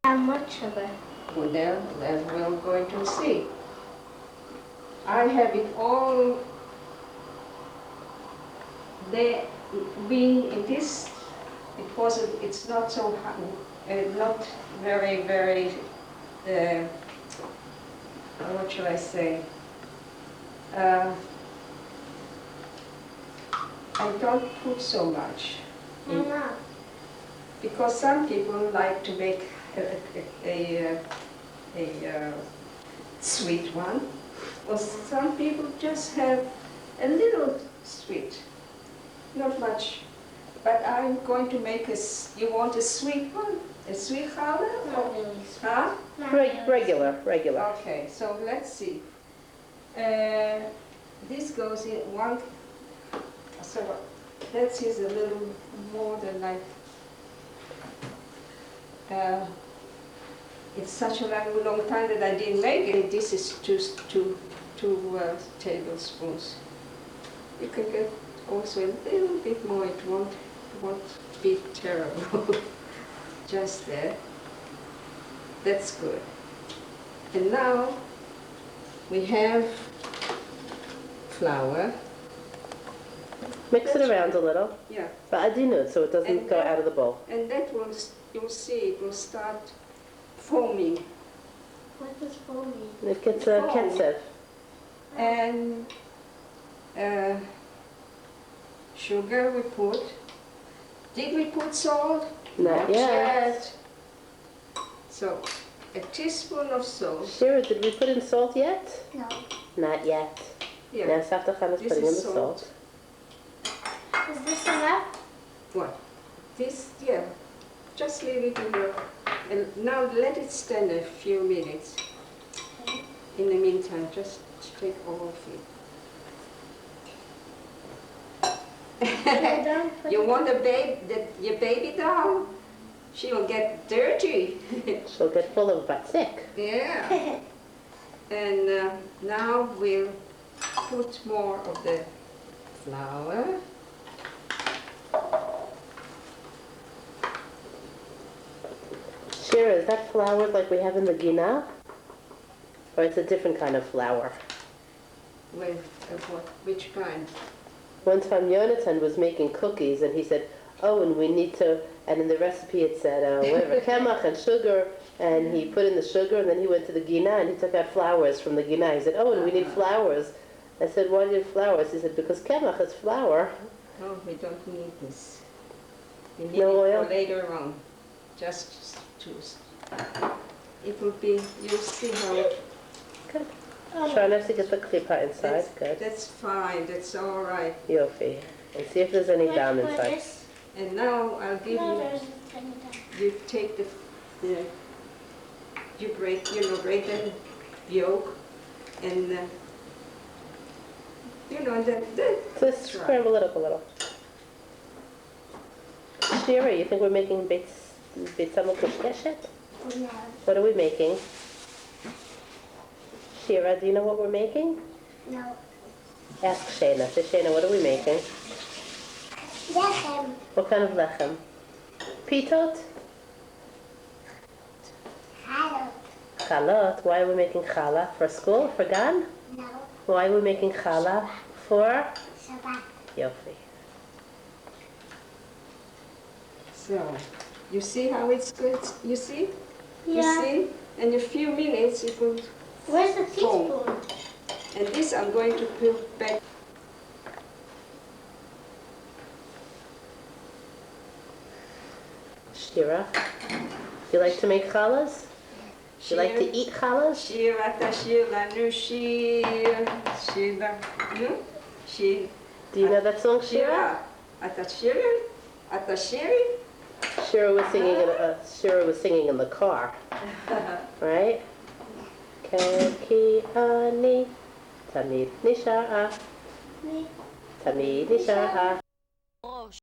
How much sugar? Well, then we're going to see. I have it all there being in this because it's not so not very what should I say? I don't put so much in, because some people like to make a sweet one, or some people just have a little sweet, not much. But I'm going to make you want a sweet one? A sweet challah? Not really. Huh? Regular. Okay, so let's see. This goes in one, so that is a little more than like, it's such a long time that I didn't make it. This is two tablespoons. You can get also a little bit more, it won't be terrible. Just there. That's good. And now we have flour. Mix it around a little. Yeah. But adinut, so it doesn't go out of the bowl. And that will, you'll see, it will start foaming. What does foam mean? It gets a ketchup. And sugar we put. Did we put salt? Not yet. So a teaspoon of salt. Shira, did we put in salt yet? No. Not yet. Yeah. Now Savta is This putting in the is salt. Is this enough? What? This, yeah. Just leave it in the, and now let it stand a few minutes. In the meantime, just take all of it. You want your baby doll? She will get dirty. She'll get full of batzik. Yeah. And now we'll put more of the flour. Shira, is that flour like we have in the gina? Or it's a different kind of flour? With what? Which kind? One time Yonatan was making cookies and he said, oh, and we need to, and in the recipe it said, whatever, kemach and sugar, and he put in the sugar and then he went to the gina and he took out flowers from the gina. He said, oh, and we need flowers. I said, why do you need flowers? He said, because kemach is flour. Oh, we don't need this. We need No it oil? for later on. Just to, it will be, you'll see how it, Good. Try not to get the klipa inside. Good. that's fine, that's all right. Yofi. And see if there's any down inside. And now I'll give No, you, there's nothing down. you take you break the yolk, and then Just scramble it up a little. Shira, you think we're making beitzamuk kosher? No. What are we making? Shira, do you know what we're making? No. Ask Chana. Say, Chana, what are we making? Lechem. What kind of lechem? Pitot? Challah. Chalot. Why are we making challah? For school? For gan? No. Why are we making challah? For? Shabbat. Yofi. So, you see how it's good? You see? Yeah. You see? In a few minutes it will. Where's the Foam. teaspoon? And this I'm going to put back. Shira, do you like to make challahs? Do you like to eat challahs? Shir atashir lanu shir. Shir. Do you know that song, Shira? Atashir. Atashir. Shira was singing in the car, right? Ki ani tamid nisha'a, tamid nisha'a.